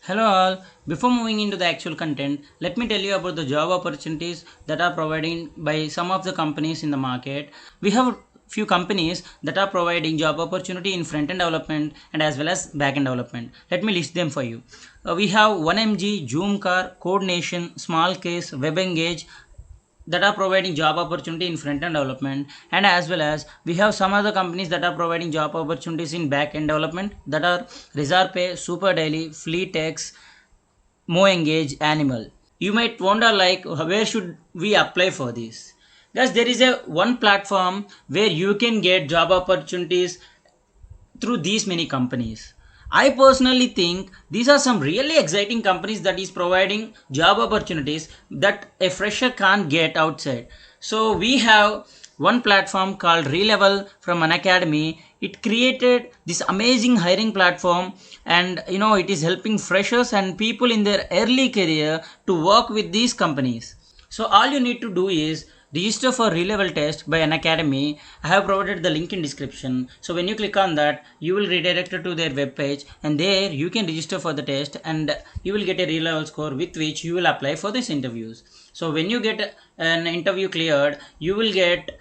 Hello all. Before moving into the actual content, let me tell you about the job opportunities that are provided by some of the companies in the market. We have few companies that are providing job opportunity in front end development and as well as back end development. Let me list them for you. We have 1MG, Zoomcar, Codenation, Small Case, WebEngage, that are providing job opportunity in front end development, and as well as we have some other companies that are providing job opportunities in back end development, that are Rizarpay, Super Daily, Fleetex, Moengage, Animal. You might wonder like where should we apply for this? Guys, there is a one platform where you can get job opportunities through these many companies. I personally think these are some really exciting companies that is providing job opportunities that a fresher can't get outside. So we have one platform called Relevel from an academy. It created this amazing hiring platform, and it is helping freshers and people in their early career to work with these companies. So all you need to do is register for Relevel test by an academy. I have provided the link in description. So when you click on that, you will redirect to their web page, and there you can register for the test, and you will get a Relevel score with which you will apply for these interviews. So when you get an interview cleared, you will get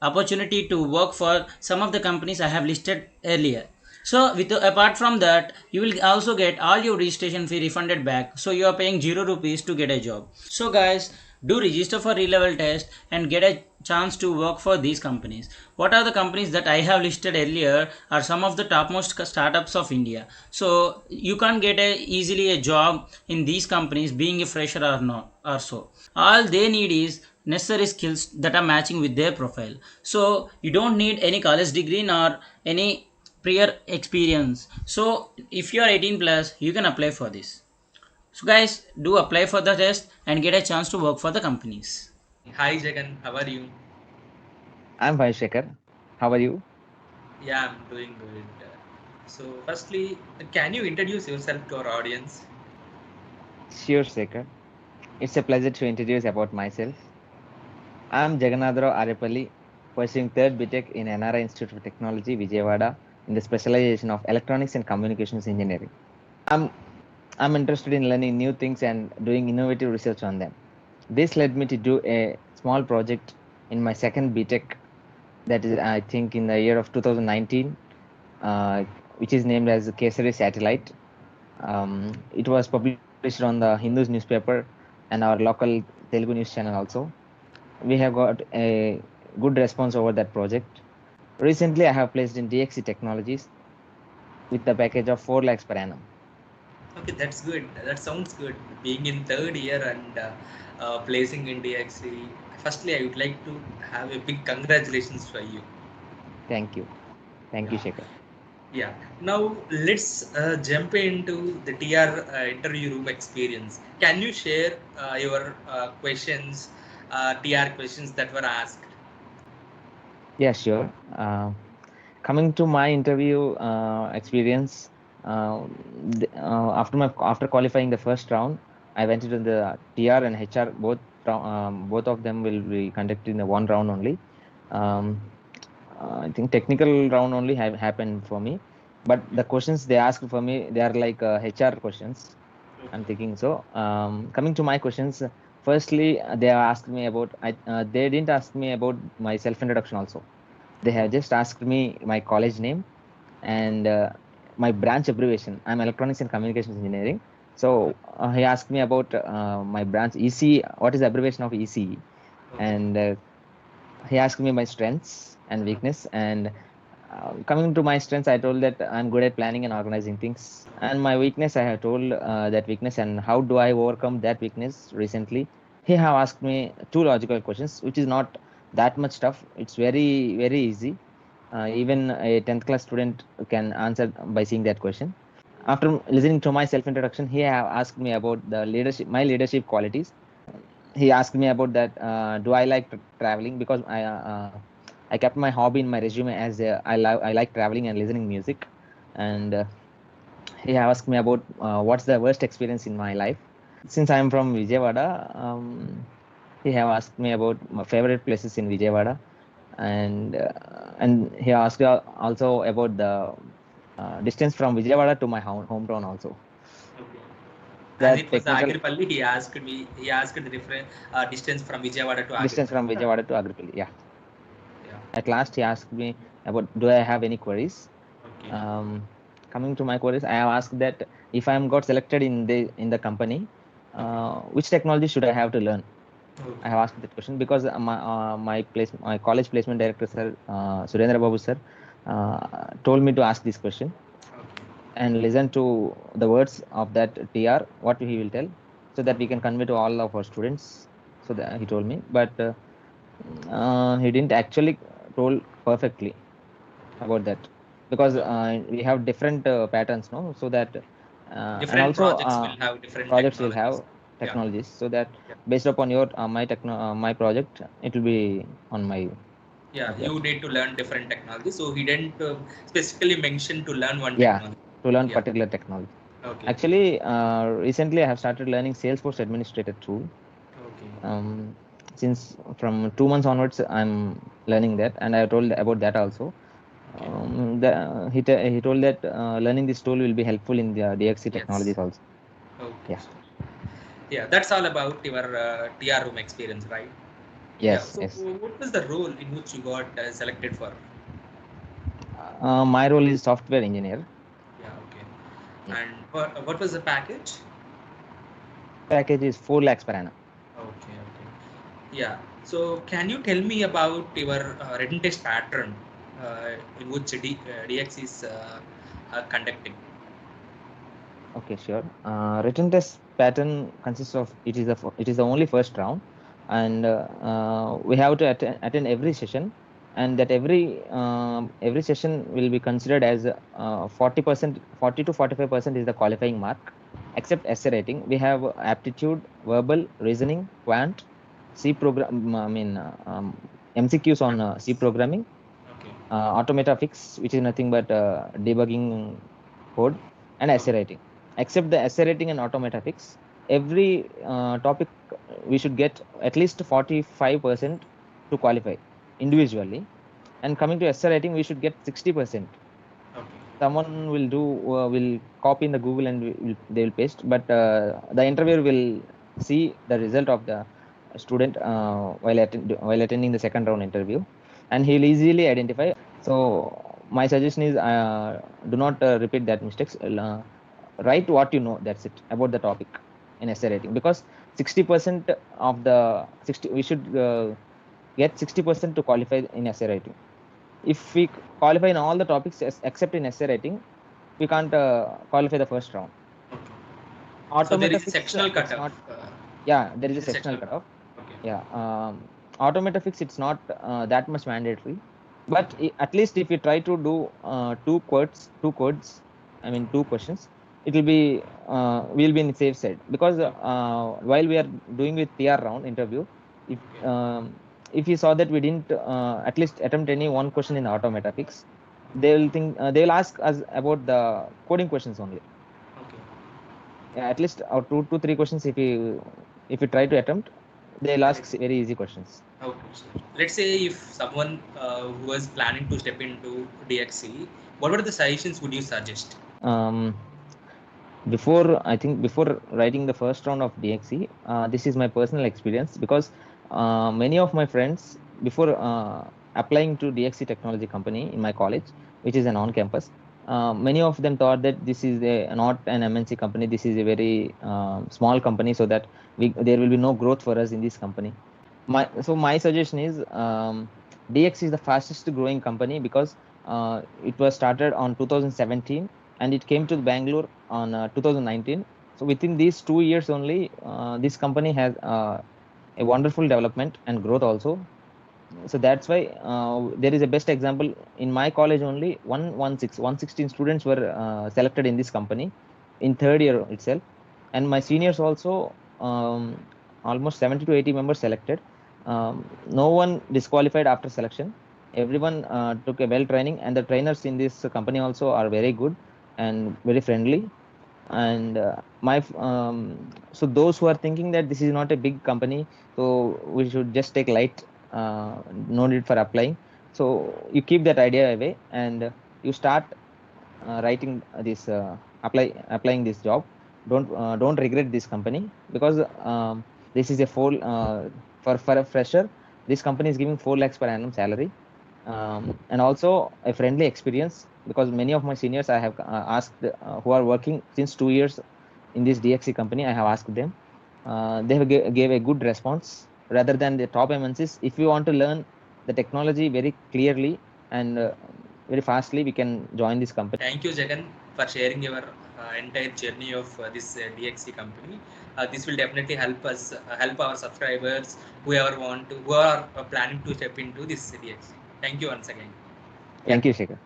opportunity to work for some of the companies I have listed earlier. So with apart from that, you will also get all your registration fee refunded back. So you are paying 0 rupees to get a job. So guys, do register for Relevel test and get a chance to work for these companies. What are the companies that I have listed earlier are some of the topmost startups of India. So you can't get easily a job in these companies being a fresher or not or so. All they need is necessary skills that are matching with their profile. So you don't need any college degree nor any prior experience. So if you are 18 plus, you can apply for this. So guys, do apply for the test and get a chance to work for the companies. Hi Jagan, how are you? I'm fine, Shekhar. How are you? Yeah, I'm doing good. So, firstly, can you introduce yourself to our audience? Sure, Shekhar. It's a pleasure to introduce about myself. I'm Jagannadhara Arepalli, pursuing third BTech in NRI Institute of Technology, Vijayawada, in the specialization of Electronics and Communications Engineering. I'm I'm interested in learning new things and doing innovative research on them. This led me to do a small project in my second BTech, that is, I think, in the year of 2019, uh, which is named as the Kesari Satellite. It was published on the Hindus newspaper and our local Telugu news channel also. We have got a good response over that project. Recently, I have placed in DXC Technologies with the package of 4 lakhs per annum. Okay, that's good. That sounds good. Being in third year and placing in DXC. Firstly, I would like to have a big congratulations for you. Thank you. Thank you, Yeah, Shekhar. yeah. Now let's jump into the TR interview room experience. Can you share your questions, TR questions that were asked? Yeah, sure. Coming to my interview experience, after qualifying the first round, I went into the TR and HR. Both of them will be conducted in the one round only. Um, I think technical round only have happened for me, but the questions they asked for me, they are like HR questions. I'm thinking so. Coming to my questions, firstly, they have asked me about. They didn't ask me about my self introduction also. They have just asked me my college name and my branch abbreviation. I'm Electronics and Communications Engineering. So he asked me about my branch ECE. What is the abbreviation of ECE? Okay. And he asked me my strengths and weakness. And coming to my strengths, I told that I'm good at planning and organizing things. And my weakness, I have told that weakness and how do I overcome that weakness recently. He have asked me two logical questions, which is not that much tough. It's very, very easy. Even a 10th class student can answer by seeing that question. After listening to my self introduction, he have asked me about the leadership, my leadership qualities. He asked me about that. Do I like traveling? Because I kept my hobby in my resume as I like traveling and listening music. And he asked me about what's the worst experience in my life. Since I'm from Vijayawada, he have asked me about my favorite places in Vijayawada, and he asked also about the distance from Vijayawada to my hometown also. Okay. As That it was the technical Agripalli, he asked the different distance from Vijayawada to distance from Agripalli. Vijayawada to Agripalli. Yeah. Yeah. At last, he asked me about do I have any queries. Okay. Coming to my queries, I have asked that if I am got selected in the company, which technology should I have to learn? I Okay. have asked that question because my college placement director sir, Surendra Babu sir, told me to ask this question Okay. and listen to the words of that TR, what he will tell, so that we Okay. can convey to all of our students. So that he told me, but he didn't actually told perfectly about that because Okay. we have different patterns, no? So that and Different also projects will have different projects will have technologies. Yeah. technologies, so that Yeah. based upon your my project, it will be on my Yeah. like that. You need to learn different technologies. So he didn't specifically mention to learn one Yeah, technology. to learn Yeah. particular technology. Okay. Actually, recently I have started learning Salesforce Administrator tool. Okay. Um, since from 2 months onwards, I'm learning that, and I told about that also. Okay. He told that learning this tool will be helpful in the DXC Yes. technologies also. Okay. Yeah. Yeah. That's all about your TR room experience, right? Yeah. Yes. So Yes. what was the role in which you got selected for? My role is software engineer. Yeah. Okay. Yeah. And what was the package? Package is 4 lakhs per annum. Okay. Okay. Yeah. So can you tell me about your written test pattern in which DX is conducting? Okay, sure. Written test pattern consists of it is the only first round, and we have to attend every session, and that every session will be considered as 40%, 40 to 45% is the qualifying mark, except essay writing. We have aptitude, verbal, reasoning, quant, C program. I mean MCQs on C programming, Okay. automata fix, which is nothing but debugging code, and essay Okay. writing. Except the essay writing and automata fix, every topic we should get at least 45% to qualify individually. And coming to essay writing, we should get 60%. Okay. Someone will copy in the Google and they will paste, but the interviewer will see the result of the student while attending the second round interview, and he'll easily identify. So my suggestion is do not repeat that mistakes. Write what you know. That's it about the topic in essay writing, because 60% of the 60 we should get 60% to qualify in essay writing. If we qualify in all the topics except in essay writing, we can't qualify the first round. Okay. So there Automata is a fix, sectional it's cutoff. not. Yeah, there is There a is a sectional sectional cutoff. cutoff. Okay. Yeah, automata fix, it's not that much mandatory, but Okay. at least if you try to do two codes, I mean two questions, it will be we'll be in the safe side, because Okay. while we are doing with TR round interview, if Okay. if you saw that we didn't at least attempt any one question in automata fix, they will think they will ask us about the coding questions only. Okay. Yeah, at least two to three questions if you try to attempt, they'll ask Right. very easy questions. Okay. So let's say if someone who was planning to step into DXC, what were the suggestions would you suggest? Um, before writing the first round of DXE, this is my personal experience, because many of my friends before applying to DXE technology company in my college, which is an on-campus, many of them thought that this is not an MNC company. This is a very small company, so that there will be no growth for us in this company. My suggestion is DXE is the fastest growing company, because it was started on 2017 and it came to Bangalore on 2019. So within these 2 years only, this company has a wonderful development and growth also. So that's why there is a best example in my college. Only 116 students were selected in this company in third year itself, and my seniors also almost 70 to 80 members selected. No one disqualified after selection. Everyone took a well training, and the trainers in this company also are very good and very friendly. And so those who are thinking that this is not a big company, so we should just take light, no need for applying, so you keep that idea away, and you start writing this applying this job. don't regret this company, because this is a full for a fresher. This company is giving 4 lakhs per annum salary, and also a friendly experience, because many of my seniors I have asked, who are working since 2 years in this DXC company, I have asked them. They have gave a good response rather than the top MNCs. If you want to learn the technology very clearly and very fastly, we can join this company. Thank you, Jagan, for sharing your entire journey of this DXC company. This will definitely help us, help our subscribers, who are planning to step into this DXC. Thank you once again. Thank you, Shekhar.